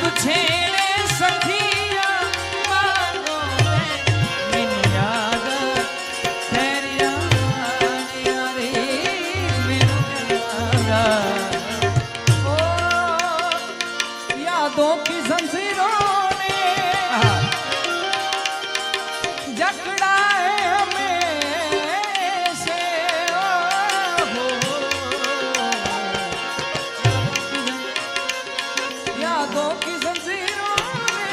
जग छेड़े सखिया मांगो मैनू याद तेरी यारी मैनू याद ओ यादों की जंजीरों ने जकड़ा है हमें से यादों की जंजीरों ने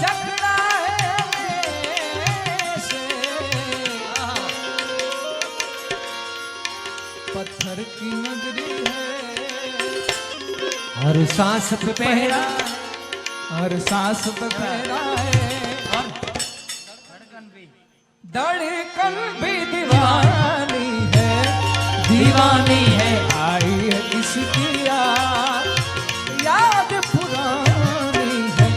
जकड़ा है हमें से पत्थर की नगरी है हर सांस पे पहरा हर सांस पे पहरा है और धड़कन भी दीवानी है आई है इसकी याद पुरानी है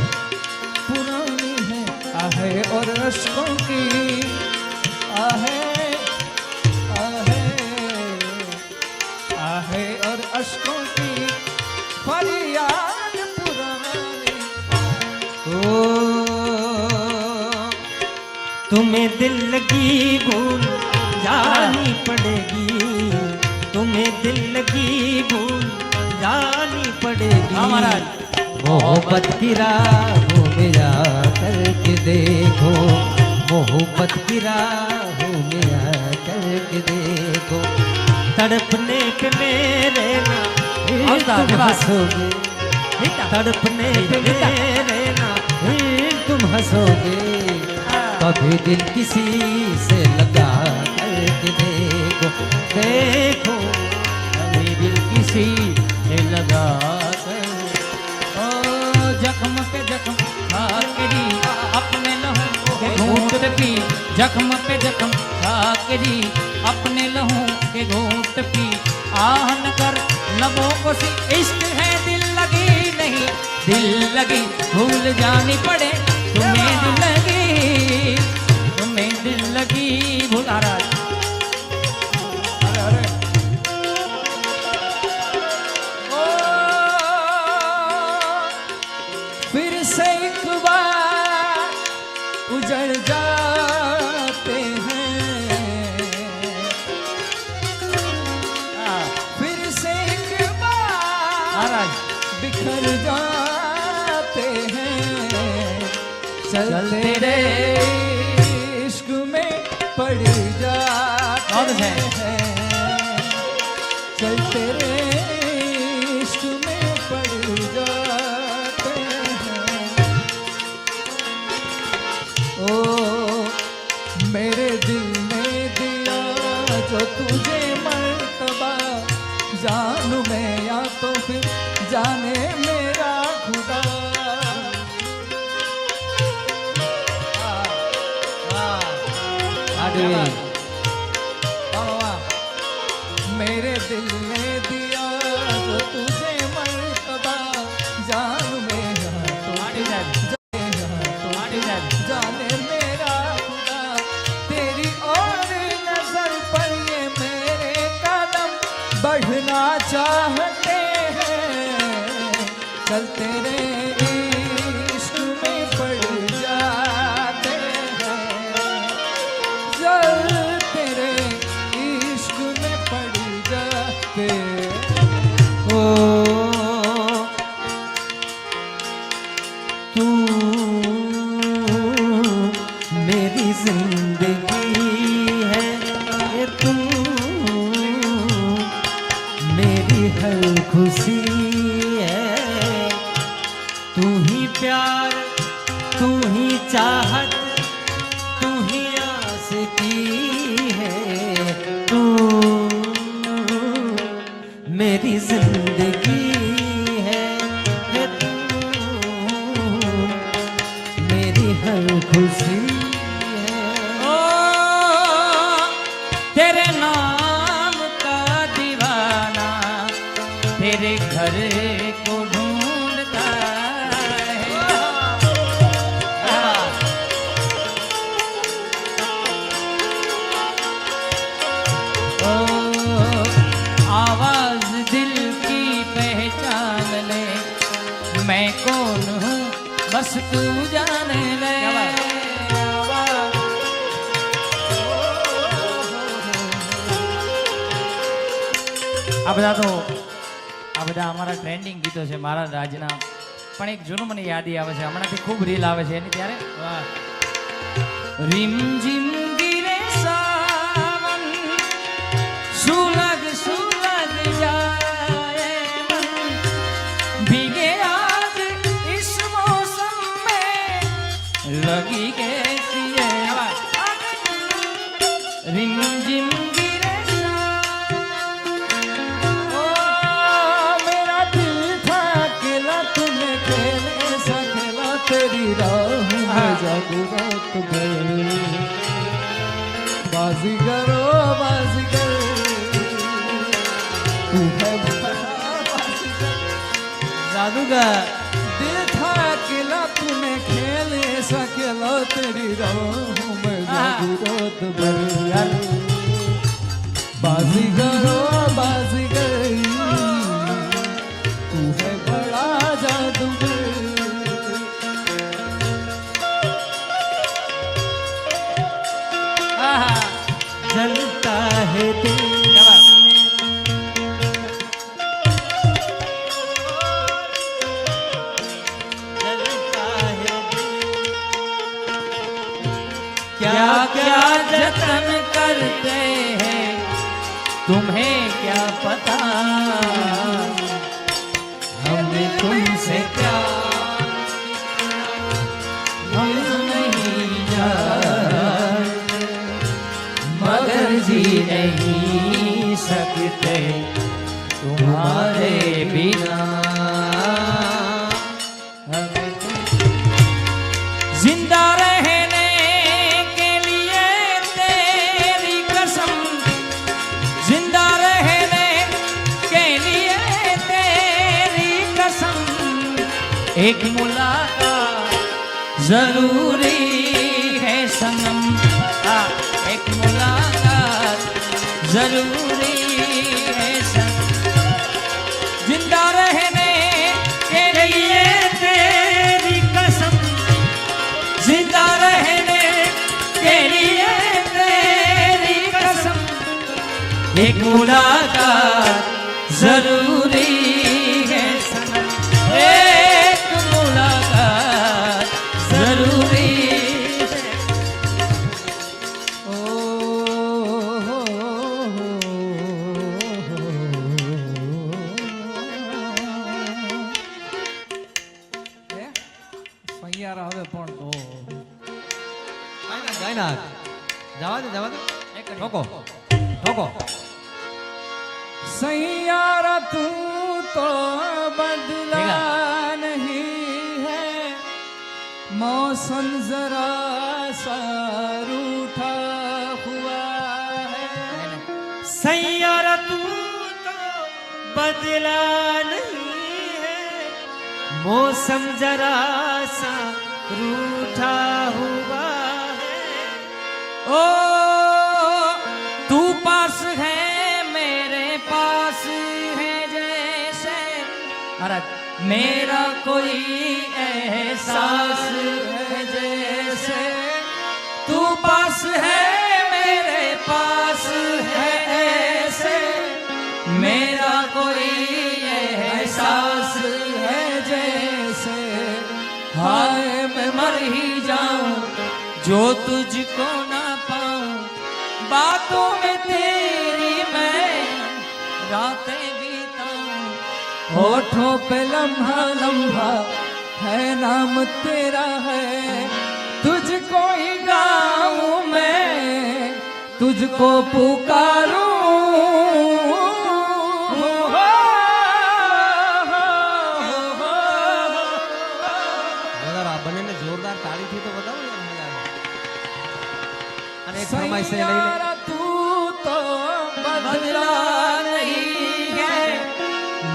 आहे और अश्कों की आहे और अश्कों की फरियाद पुरानी। ओ तुम्हें दिल लगी भूल जानी पड़ेगी, तुम्हें दिल लगी भूल जानी पड़ेगी। मोहब्बत की राहों में जा करके देखो, मोहब्बत की राहों में जा करके देखो। तड़पने पे मेरे ना तुम हंसोगे, तड़पने पे मेरे ना तुम हंसोगे। कभी दिल किसी से लगा करके देखो, देखो कभी दिल किसी से लगा कर। ओ जख्म पे जख्म खाकरी अपने लहू के घूंट पी, जख्म पे जख्म खाकरी अपने लहू के घूंट पी। आहन कर लबों को सी इश्क है दिल लगी नहीं, दिल लगी भूल जानी पड़े तुम्हें दिल लगी, तुम्हें दिल लगी भूल। अरे अरे ओ फिर से एक बार उजड़ जाते हैं, फिर से एक बार बिखर जाते हैं। चलते रे इश्क में पड़ जाते हैं, चलते रे इश्क में पड़ जाते हैं। ओ मेरे दिल ने दिया जो तुझे मर्तबा, जानू मैं या तो फिर जाने मेरा खुदा। मेरे दिल ने दिया जो तुझे मर्तबा, जानू मेरा तो जाने मेरा खुदा। तेरी और नजर पर ये मेरे कदम बढ़ना चाहते हैं, चलते रे इश्क में पड़ जाते हैं, चलते रे इश्क में पड़ जाते। ओ तू मेरी जिंदगी है, ये तू मेरी हर खुशी है। तू ही प्यार, तू ही चाहत, तू ही आशिकी है। तू मेरी जिंदगी है, ये तू मेरी हर खुशी है। ओ तेरे नाम का दीवाना तेरे घर को ढूंढता है। ओ आवाज दिल की पहचान जान ले मैं कौन हूँ बस तू जान ले। આ બધા અમારા ટ્રેન્ડિંગ ગીતો છે મારા રાજના, પણ એક જૂનું મને યાદી આવે છે હમણાંથી ખૂબ રીલ આવે છે એની ત્યારે રીમ જીમ ગીરે સાવન સુલગ સુલગ जाए मन भीगे आज इस मौसम में लगी कैसी है रिम जिम गिरे ओ मेरा दिल था अकेला तुम्हें खेल ऐसा खेला तेरी राह में जादू रात गए बाजीगरो बाजीगर तू है जादूगर दिल था अकेला तूने खेल ऐसा खेला तेरी राहों में जादू रात भर बाजीगरो बाजीगर तू है बड़ा जादूगर। जलता है दिल क्या क्या जतन करते हैं तुम्हें क्या पता हमें तुमसे प्यार हम नहीं जानते मगर जी नहीं सकते तुम्हारे बिना हमें जिंदा रहने जिंदा रहने के लिए तेरी कसम एक मुलाकात जरूरी है सनम एक मुलाकात जरूरी है सनम जिंदा रहने के लिए तेरी कसम जिंदा रहने के लिए तेरी कसम एक मुलाकात जरूरी है सनम एक मुलाकात जरूरी है। સૈયારા હવે પણ તો ગાયના જવા દે ઠોકો ઠોકો सैयारा तू तो बदला नहीं है मौसम जरा सा रूठा हुआ है सैयारा तू तो बदला नहीं है मौसम जरा सा रूठा हुआ है ओ तू पास है पास है जैसे मेरा कोई एहसास है जैसे तू पास है मेरे पास है ऐसे मेरा कोई एहसास है जैसे हाय मैं मर ही जाऊं जो तुझको ना पाऊं बातों में तेरी मैं रातें बीताऊं होठों पे लम्हा लम्हा है नाम तेरा है तुझको ही गाऊं मैं तुझको पुकारूं બંનેને જોરદાર તાળીથી તો બતાવો યાર અને એક ફરમાઈશ લઈ લે तू तो बदला नहीं है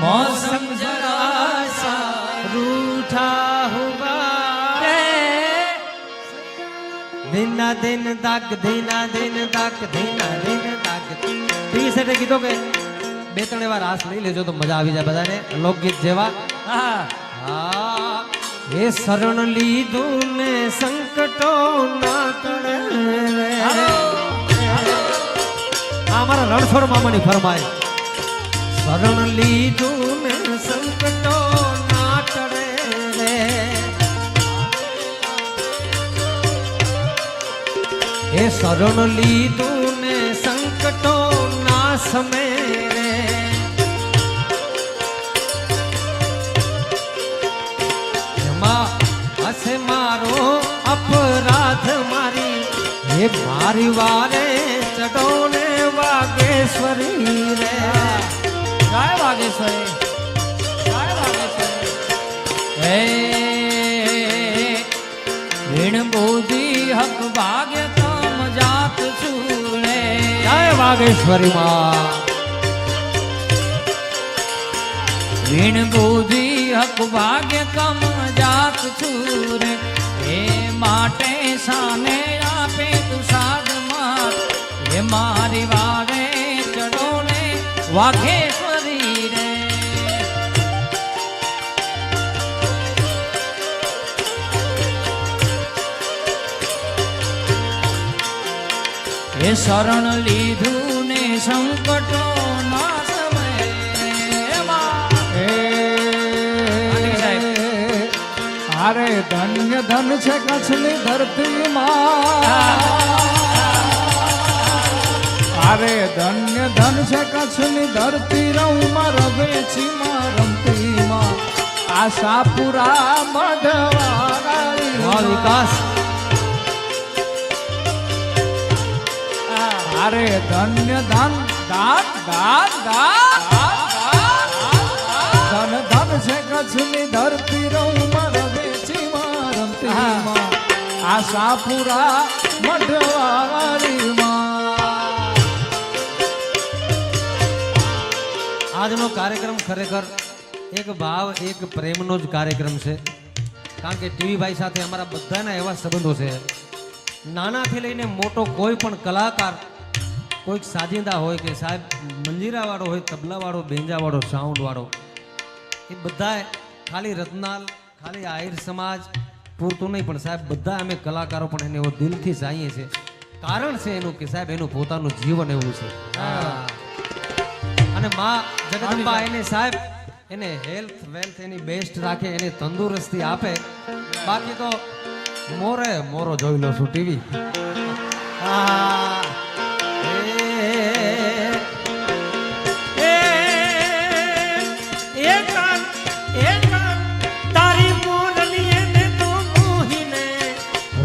मौसम जरा सा रूठा हुआ है दिना दिन तक दिना दिन तक दिना दिन तक 20 सेट गीतों के બે ત્રણ એવા રાસ લઈ લેજો તો મજા આવી જાય બધાને લોકગીત જેવા. હા હા એ શરણ લીધું ને સંકટો ના ટળે રે. આ મારા રણછોડ મામાની ફરમાય. શરણ લીધું ને સંકટો ના ટળે રે. એ શરણ લીધું ને સંકટો ના સમે રે. હશે મારો અપરાધ મારી એ મારી વારે ચડો ને વાગેશ્વરી રે. જય વાગેશ્વરી, જય વાગેશ્વરી. હે વીણ બોધી હક ભાગ્ય તમ જાત છૂણે. જય વાગેશ્વરી માં. વીણ બોધી હક ભાગ્ય કમ જાત છૂરે. એ માટે સાને આપે તું સાદ માત. એ મારી વારે ચડો ને વાઘેશ્વરી રે. એ શરણ લીધું ને સંકટો ના અરે ધન્ય ધન છે કચ્છની ધરતીમાં. અરે ધન્ય ધન છે કચ્છની ધરતી રઉમાં રવેચીમાં રમતીમાં. આશાપુરા મઢવાળી વિકાસ. અરે ધન્ય ધન દાન દાન દાન ધન ધન છે કચ્છની ધરતી રઉમાં આશાપુરા મઢવાળીમાં. આજનો કાર્યક્રમ ખરેખર એક ભાવ એક પ્રેમનો જ કાર્યક્રમ છે. કારણ કે ટીવી ભાઈ સાથે અમારા બધાના એવા સંબંધો છે. નાનાથી લઈને મોટો કોઈ પણ કલાકાર, કોઈક સાજિંદા હોય કે સાહેબ મંજીરાવાળો હોય, તબલાવાળો, બેંજાવાળો, સાઉન્ડવાળો, એ બધા ખાલી રત્નાલ, ખાલી આહિર સમાજ પૂરતું નહીં પણ સાહેબ બધા અમે કલાકારો પણ એને એવો દિલથી ચાહીએ છીએ. કારણ છે એનું કે સાહેબ એનું પોતાનું જીવન એવું છે. અને માં જગદંબા એને સાહેબ એને હેલ્થ વેલ્થ એની બેસ્ટ રાખે, એને તંદુરસ્તી આપે. બાકી તો મોરે મોરો જોઈ લો છું ટીવી.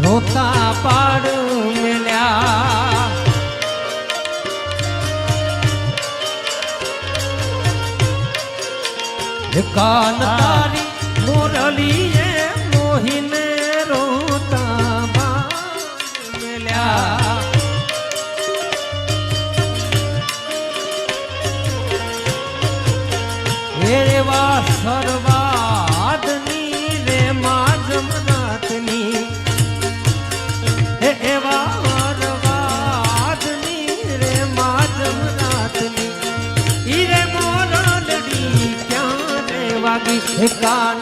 રોતા પાડ મેલ્યા કાન તારી મોરલીએ મોહીને રોતા પાડ મેલ્યા. એવા સર્વાદની રે માં જમનાથની. કાન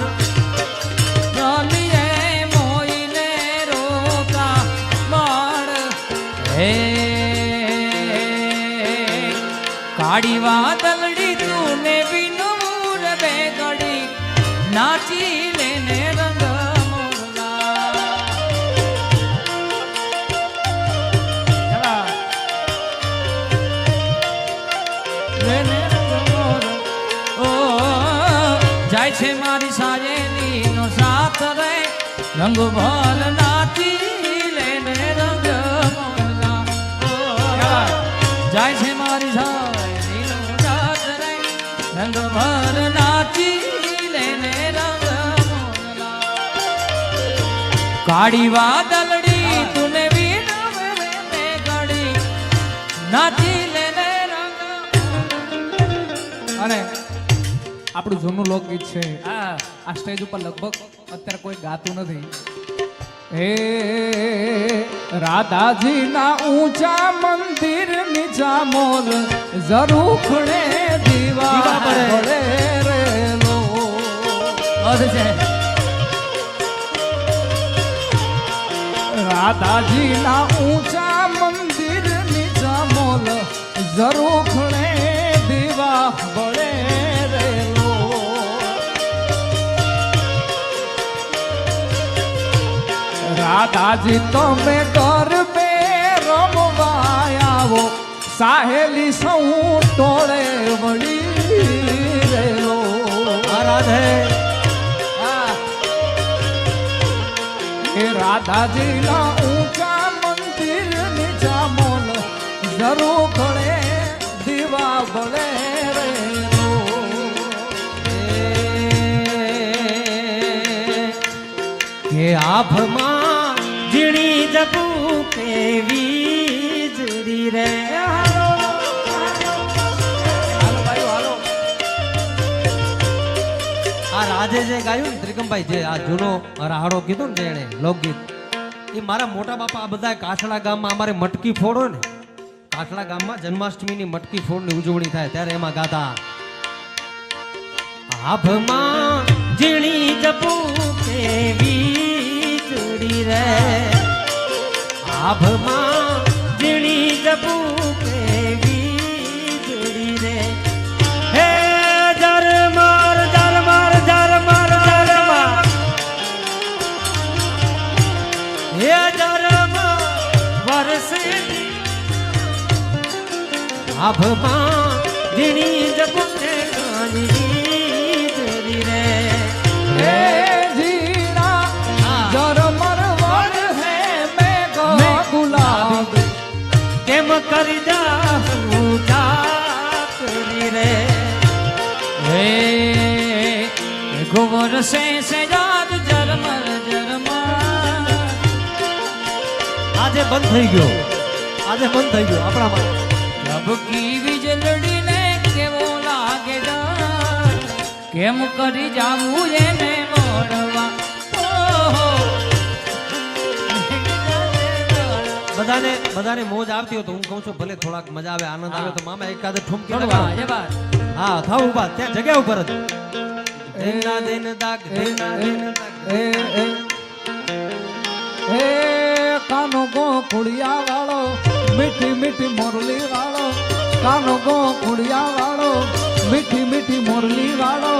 ચાલીએ મોઈને રોતા બાળ. હે કાળી વાદળડી તુને વિનુર બે ઘડી નાચી લેને રંગ જાય છે મારી સાયેલી નો સાથ રે. રંગ ભલ નાચી લેને રંગ મોરલા. જાય છે મારી સાયેલી નો સાથ રે. રંગ ભલ નાચી લેને રંગ મોરલા. કાળી વાદળડી તુને વીણવે બે ઘડી નાચી લેને રંગ. અને આપણું જૂનું લોકગીત છે. હા આ સ્ટેજ ઉપર લગભગ અત્યારે કોઈ ગાતું નથી. હે રાધાજીના ઊંચા મંદિર નીચા મોર જરૂર ખડે દીવા દીવા બળે. બળે રે લો અધ છે રાધાજીના ઊંચા મંદિર નીચા મોલ ઝરૂખણે દીવા બળે રે લો રાધાજી તમે ગરબે રમવા આવો સાહેલી સૌ ટોળે વળી રે લો રાધે એ રાધાજીના ઊંચા મંદિર નીચા મોલ જરૂર ખડે દીવા બળે રે લો. કે આભમાં ઝીણી જપુ કેવી જરી રે હાલો ભાઈ હાલો આ રાજે જે ગાયું ને ત્રિકમભાઈ જે આ જૂનો રાહડો કીધો ને જેણે લોકગીત એ મારા મોટા બાપા આ બધા કાઠડા ગામમાં અમારે મટકી ફોડ હોય ને કાઠડા ગામમાં જન્માષ્ટમીની મટકી ફોડની ઉજવણી થાય ત્યારે એમાં ગાતા આભમાં ઝીણી જપુ કેવી જોડી રે આભમાં ઝીણી જપુ કેવી જોડી રે હે જરમર જરમર જરમર જરમર હે જરમર વરસે આભમાં ઝીણી જપુ કેવી જોડી રે હે જીણા ઝરમર વર હે મેઘ ગુલાબ કેમ કરી જા કરી રે હે ગોબર સે યાદ જરમર જરમર આજે બંધ થઈ ગયો આજે બંધ થઈ ગયો આપણા માટે ઝબકી વીજળડી ને કેવો લાગે ડર કેમ કરી જાવું એને મળવા ઓહો. બધાને મોજ આવતી હોય તો હું કહું છું ભલે થોડાક મજા આવે આનંદ આવે તો મામા એકાદ ઠુમકી થોડું લગાવો. વાહ, એ વાત. હા થાવ ઉભા ત્યાં જગ્યા ઉપર જ દિના દિન દાગ દિના દિન દાગ એ એ એ કાનો ગો કુડિયા વાળો મીઠી મીઠી મોરલી વાળો કાનો ગો કુડિયા વાળો મીઠી મીઠી મોરલી વાળો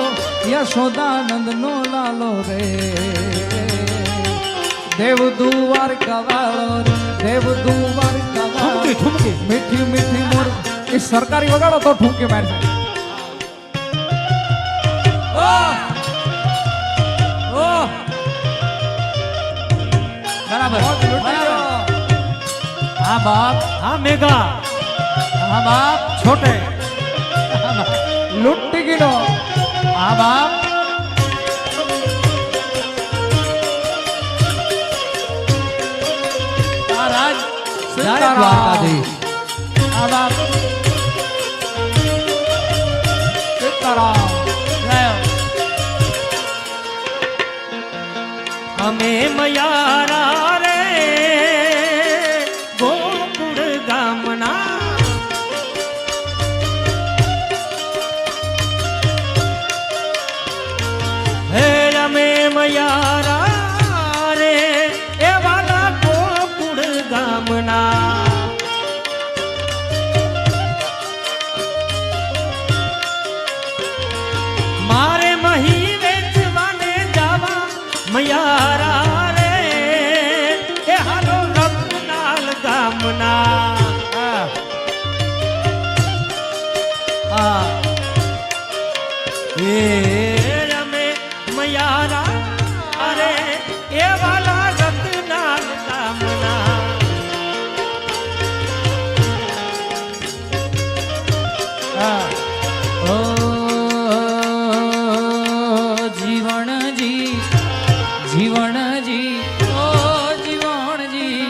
યશોદાનંદ નો લાલો રે દેવ દુવાર કવાળો રે દેવ દુવાર કવાળો ઠુમકી ઠુમકી મીઠી મીઠી મોર એ સરકારી વગાડો તો ઠુમકી મારશે ઓહ. બરાબર બરાબર. હા બાપ હા મેઘા હા બાપ છોટે લૂંટી ગીનો હા બાપ મહારાજ જય દ્વારકાધીશ હા બાપ સીતારામ જય અમે મયારા રે ગોકુળ ગામના હે અમે મયારા રે એ વાલા ગોકુળ ગામના મારે મહી વેચવાને જાવા મયારા રે એ હાલો રતનાલ ગામના એ રમે મયારા અરે એ વાલા રતનાલ ગામના ઓ જીવણજી જીવણજી ઓ જીવણજી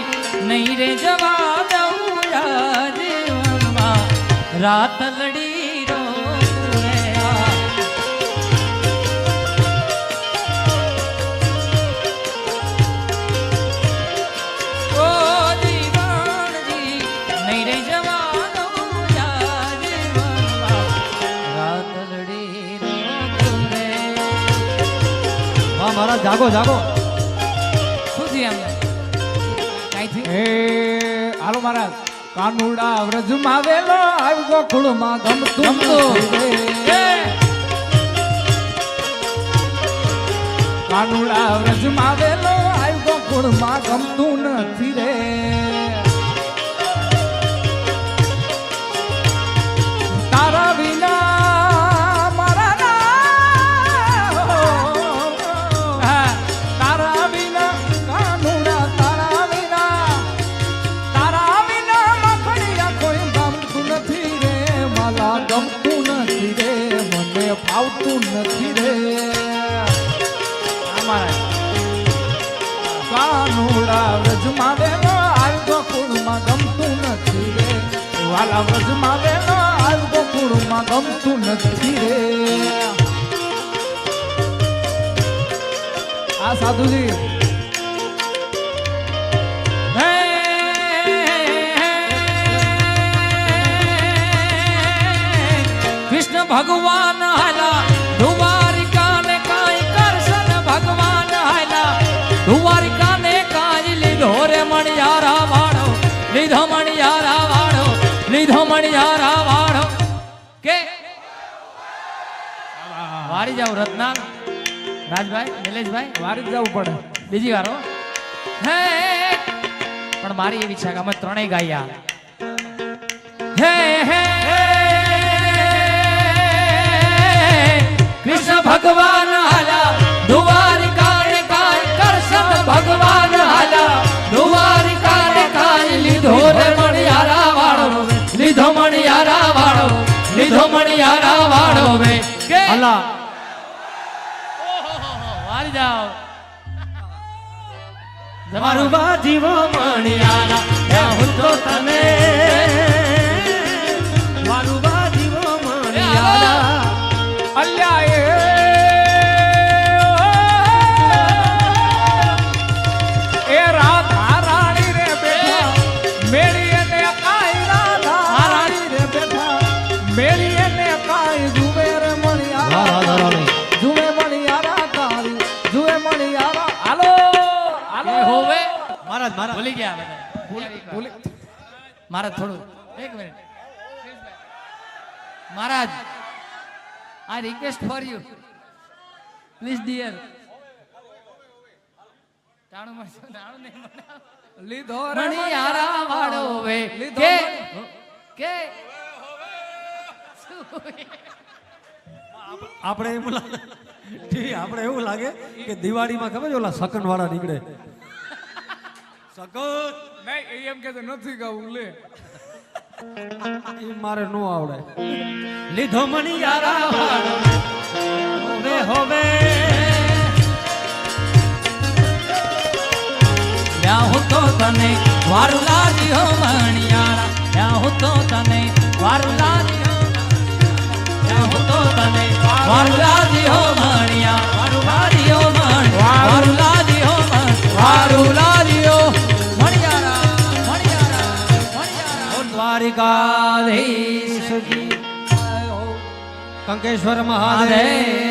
નહીં રે જવા દઉં આ જીવનમાં રાત લડી રોવે આ. ઓ જીવણજી નહીં રે જવા દઉં આ જીવનમાં મારા જાગો જાગો. શું છે એમને કાંઈ થયું? હે હાલો મહારાજ કાનુડા વ્રજમાં વેલો આવી ગોકુળમાં ગમતું ગમતું. નથી રે. કાનુડા વ્રજમાં વેલો આવી ગોકુળમાં ગમતું નથી રે. તારા વિના મારા ના તારા વિના કાનુડા તારા વિના મખણિયા કોઈ ગમતું નથી રે. માલા ગમતું નથી રે, મને ફાવતું નથી રે. કાનુડા વ્રજમાં વેલો આવી ગોકુળમાં ગમતું નથી રે. વાલા વ્રજમાં વેલો આવી ગોકુળમાં ગમતું નથી રે. આ સાધુજી હે કૃષ્ણ ભગવાન હાલા દ્વારિકાને કાંઈ કરશન ભગવાન હાલા દ્વારિકાને કાંઈ લીધો રે મણિયારા વાળો લીધો મણિયારા વાળો લીધો મણિયારા વાળો કે વારી જાવ રત્ના રાજભાઈ નિલેશભાઈ વારી જ જવું પડે. બીજી વાર હો. હે પણ મારી એવી ઈચ્છા કે અમે ત્રણેય ગાયા હે હે કૃષ્ણ ભગવાન હાલા દ્વારિકાને કાંઈ કરશન ભગવાન હાલા દ્વારિકાને કાંઈ લીધો રે મણિયારા વાળો લીધો મણિયારા વાળો લીધો મણિયારા વાળો વે કે અલા વારી જાઓ મારું બાજીવો મણિયારા ત્યાં હું તો તને મારું બાજીવો મણિયારા અલ્યા એ રાધા રાણી રે બેઠા મેળી એને કાંઈ રાધા રાણી રે બેઠા મેળી એને કાંઈ જુએ રે મણિયારા રાધા રાણી. જુએ મણિયારા તારી જુએ મણિયારા હાલો હાલો એ હોવે મહારાજ મહારાજ ભૂલી ગયા બધા ભૂલી મહારાજ થોડું એક મિનિટ મહારાજ આ request for you please dear ટાણું મળશે ટાણું નહીં બનાવ. લીધો રે મણિયારા વાળો વે લીધો કે મણ- કે આપણે એવું લાગે આપણે એવું લાગે કે દિવાળીમાં ખબર છે ઓલા સકન વાળા નીકળે સકન નહીં એમ કે નથી ગાવું લે એ મારે નો આવડે. લીધો મણિયારા વાળો હોવે હોવે ત્યાં હું તો તને વારું લાગ્યો મણિયારા ત્યાં હું તો તને વારું લાગ્યો ત્યાં હું તો તને વારું લાગ્યો મણિયા વારું લાગ્યો મણિયા વારું લાગ્યો વારું લાગ્યો મણિયારા મણિયારા મણિયારા દ્વારિકાધીશજી કંકેશ્વર મહાદેવ